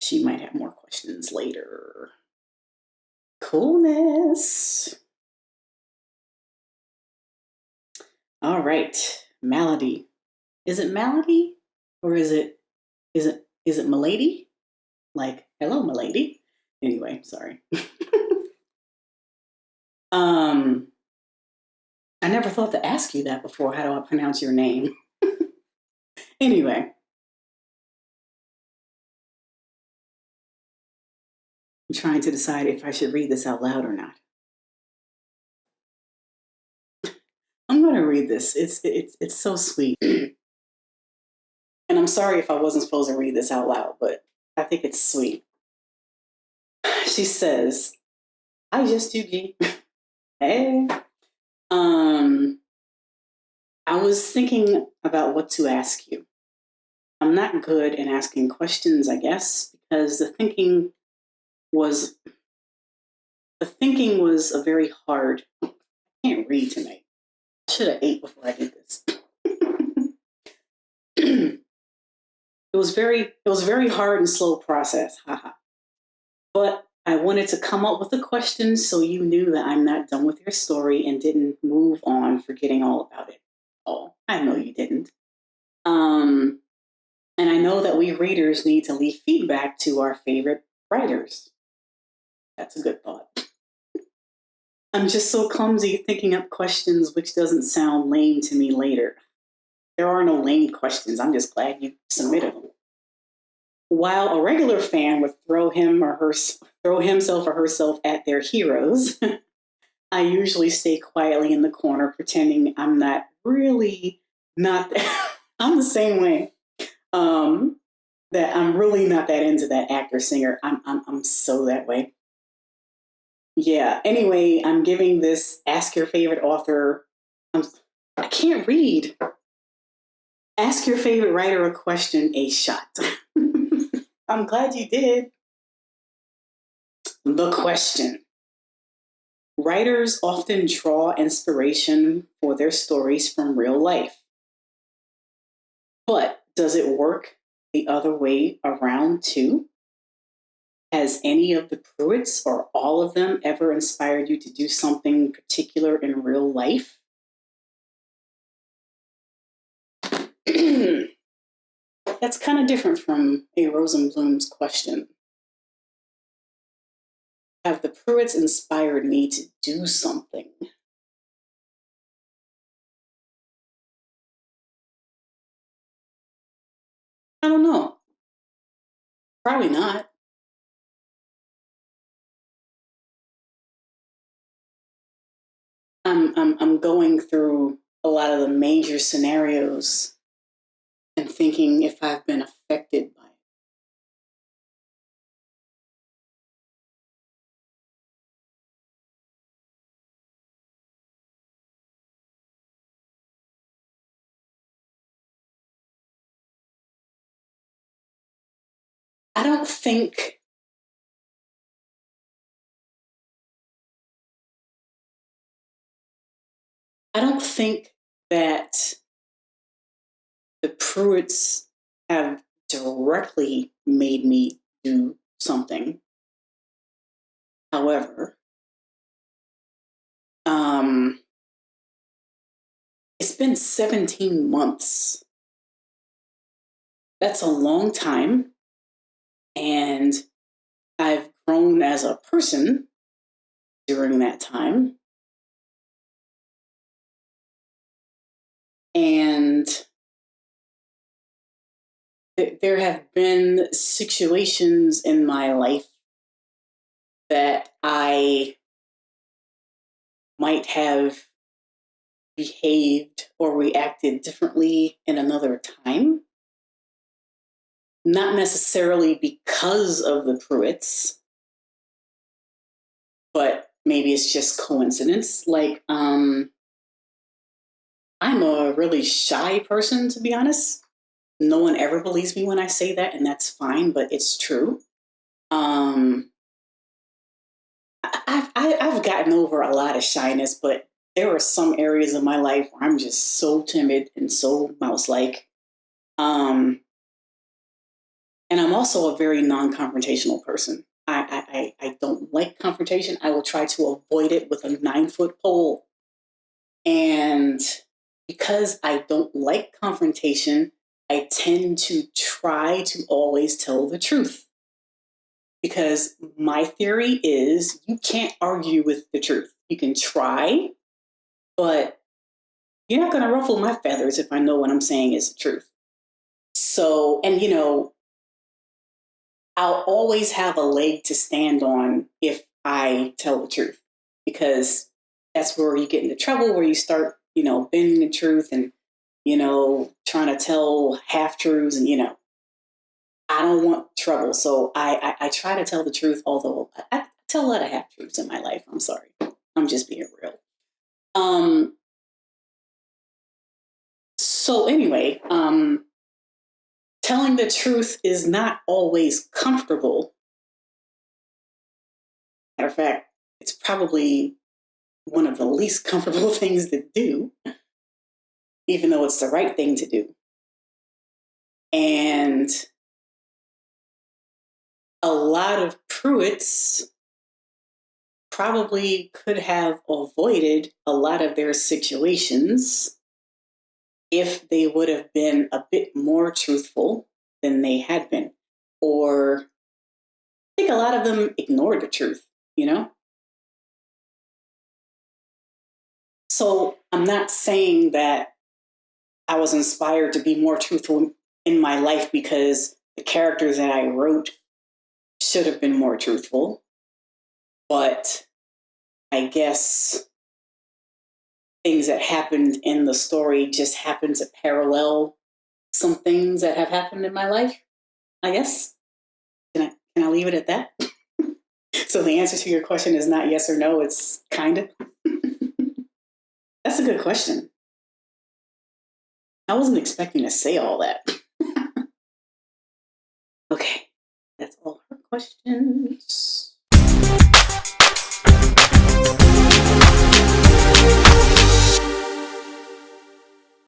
She might have more questions later. Coolness. All right, Malady. Is it Malady or is it Milady? Like, hello, Milady. Anyway, sorry. I never thought to ask you that before. How do I pronounce your name? Anyway, I'm trying to decide if I should read this out loud or not. I'm going to read this. It's so sweet. And I'm sorry if I wasn't supposed to read this out loud, but I think it's sweet. She says, "Hi, just Yugi. Hey. I was thinking about what to ask you. I'm not good in asking questions, I guess, because was the thinking was a very hard. I can't read tonight. I should have ate before I did this. It was a very hard and slow process. Haha. But I wanted to come up with a question so you knew that I'm not done with your story and didn't move on, forgetting all about it. Oh, I know you didn't. And I know that we readers need to leave feedback to our favorite writers. That's a good thought. I'm just so clumsy thinking up questions which doesn't sound lame to me later. There are no lame questions. I'm just glad you submitted them. While a regular fan would throw himself or herself at their heroes, I usually stay quietly in the corner pretending I'm not really not I'm the same way. That I'm really not that into that actor singer. I'm so that way. Yeah. Anyway, I'm giving this ask your favorite author. I can't read. Ask your favorite writer a question a shot. I'm glad you did. The question. Writers often draw inspiration for their stories from real life. But does it work the other way around too? Has any of the Pruetts or all of them ever inspired you to do something particular in real life? That's kind of different from a Rosenblum's question. Have the Pruetts inspired me to do something? I don't know. Probably not. I'm going through a lot of the major scenarios and thinking if I've been affected by it. I don't think I don't think that the Pruitts have directly made me do something. However, it's been 17 months. That's a long time. And I've grown as a person during that time. And there have been situations in my life that I might have behaved or reacted differently in another time. Not necessarily because of the Pruitts, but maybe it's just coincidence. Like, I'm a really shy person, to be honest. No one ever believes me when I say that, and that's fine, but it's true. I've gotten over a lot of shyness, but there are some areas of my life where I'm just so timid and so mouse-like. And I'm also a very non-confrontational person. I don't like confrontation. I will try to avoid it with a 9-foot pole. And because I don't like confrontation, I tend to try to always tell the truth. Because my theory is you can't argue with the truth. You can try, but you're not going to ruffle my feathers if I know what I'm saying is the truth. So, and I'll always have a leg to stand on if I tell the truth, because that's where you get into trouble, where you start, bending the truth and, trying to tell half truths, and, I don't want trouble. So I try to tell the truth, although I tell a lot of half truths in my life. I'm sorry. I'm just being real. So anyway, telling the truth is not always comfortable. Matter of fact, it's probably one of the least comfortable things to do, even though it's the right thing to do. And a lot of Pruetts probably could have avoided a lot of their situations if they would have been a bit more truthful than they had been. Or I think a lot of them ignored the truth, So I'm not saying that I was inspired to be more truthful in my life because the characters that I wrote should have been more truthful. But I guess things that happened in the story just happened to parallel some things that have happened in my life, I guess. Can I leave it at that? So the answer to your question is not yes or no, it's kind of. That's a good question. I wasn't expecting to say all that. Okay, that's all her questions.